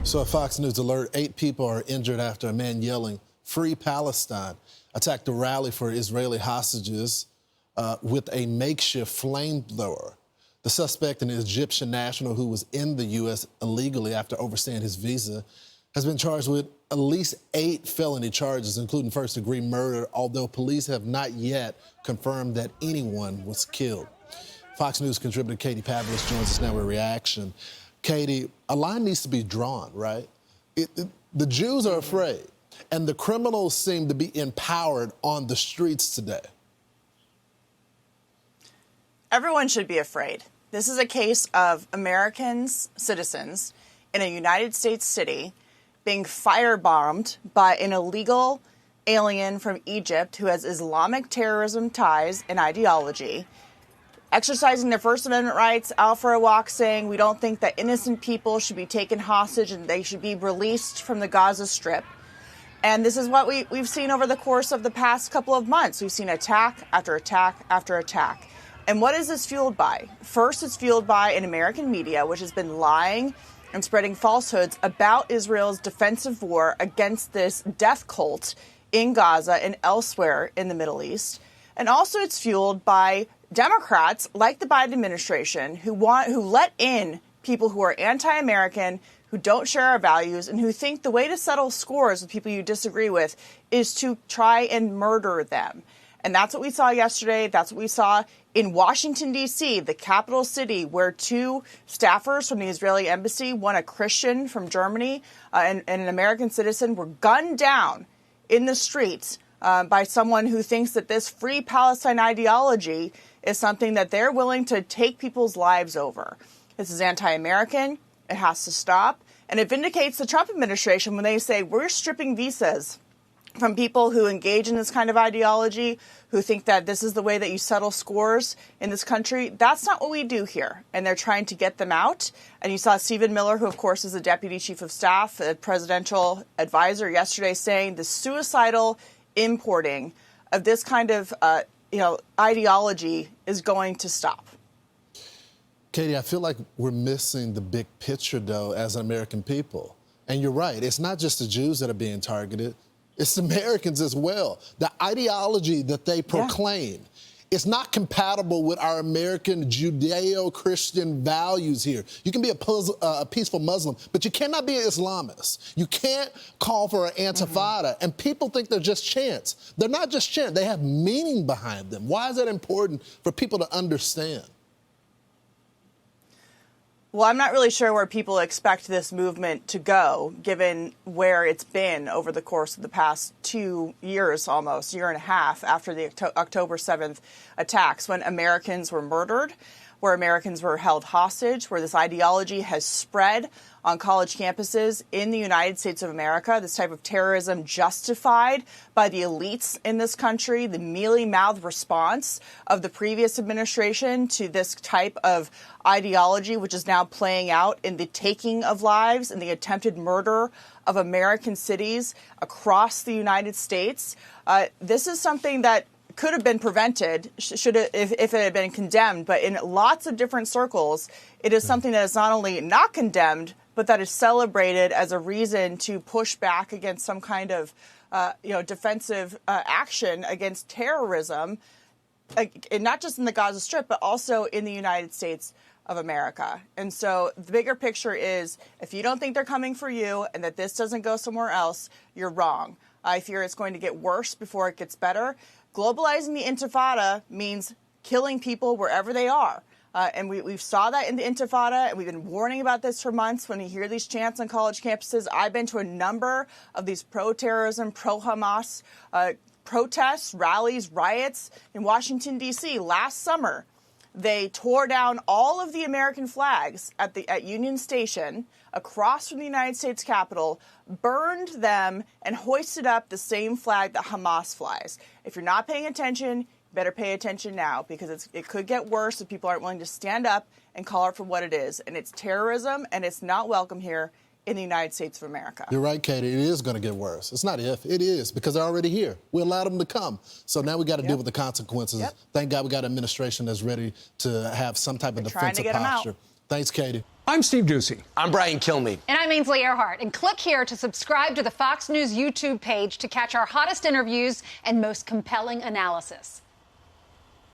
So a Fox News alert, 8 people are injured after a man yelling, "Free Palestine," attacked a rally for Israeli hostages with a makeshift flamethrower. The suspect, an Egyptian national who was in the U.S. illegally after overstaying his visa, has been charged with at least 8 felony charges, including first-degree murder, although police have not yet confirmed that anyone was killed. Fox News contributor Katie Pavlich joins us now with reaction. Katie, a line needs to be drawn, right? The Jews are afraid, and the criminals seem to be empowered on the streets today. Everyone should be afraid. This is a case of Americans, citizens, in a United States city being firebombed by an illegal alien from Egypt who has Islamic terrorism ties and ideology, exercising their First Amendment rights, out for a walk saying we don't think that innocent people should be taken hostage and they should be released from the Gaza Strip. And this is what we've seen over the course of the past couple of months. We've seen attack after attack after attack. And what is this fueled by? First, it's fueled by an American media, which has been lying and spreading falsehoods about Israel's defensive war against this death cult in Gaza and elsewhere in the Middle East. And also it's fueled by Democrats like the Biden administration who let in people who are anti-American, who don't share our values, and who think the way to settle scores with people you disagree with is to try and murder them. And that's what we saw yesterday. That's what we saw in Washington, D.C., the capital city, where 2 staffers from the Israeli embassy, one a Christian from Germany and an American citizen, were gunned down in the streets by someone who thinks that this free Palestine ideology is something that they're willing to take people's lives over. This is anti-American. It has to stop. And it vindicates the Trump administration when they say we're stripping visas from people who engage in this kind of ideology, who think that this is the way that you settle scores in this country. That's not what we do here. And they're trying to get them out. And you saw Stephen Miller, who, of course, is the deputy chief of staff, a presidential advisor, yesterday saying the suicidal importing of this kind of ideology is going to stop. Katie, I feel like we're missing the big picture, though, as an American people. And you're right. It's not just the Jews that are being targeted. It's Americans as well. The ideology that they proclaim is not compatible with our American Judeo-Christian values here. You can be a peaceful Muslim, but you cannot be an Islamist. You can't call for an intifada. And people think they're just chants. They're not just chants. They have meaning behind them. Why is that important for people to understand? Well, I'm not really sure where people expect this movement to go, given where it's been over the course of the past 2 years, almost, year and a half, after the October 7th attacks, when Americans were murdered, where Americans were held hostage, where this ideology has spread on college campuses in the United States of America, this type of terrorism justified by the elites in this country, the mealy-mouthed response of the previous administration to this type of ideology, which is now playing out in the taking of lives and the attempted murder of American cities across the United States. This is something that could have been prevented if it had been condemned. But in lots of different circles, it is something that is not only not condemned, but that is celebrated as a reason to push back against some kind of defensive action against terrorism, and not just in the Gaza Strip, but also in the United States of America. And so the bigger picture is, if you don't think they're coming for you and that this doesn't go somewhere else, you're wrong. I fear it's going to get worse before it gets better. Globalizing the Intifada means killing people wherever they are. And we saw that in the Intifada, and we've been warning about this for months. When you hear these chants on college campuses, I've been to a number of these pro-terrorism, pro-Hamas protests, rallies, riots in Washington, D.C. last summer. They tore down all of the American flags at Union Station across from the United States Capitol, burned them, and hoisted up the same flag that Hamas flies. If you're not paying attention, you better pay attention now, because it could get worse if people aren't willing to stand up and call it for what it is. And it's terrorism, and it's not welcome here in the United States of America. You're right, Katie. It is going to get worse. It's not if, it is, because they're already here. We allowed them to come. So now we got to deal with the consequences. Thank God we got an administration that's ready to have some type of defensive posture. Thanks, Katie. I'm Steve Ducey. I'm Brian Kilmeade. And I'm Ainsley Earhart. And click here to subscribe to the Fox News YouTube page to catch our hottest interviews and most compelling analysis.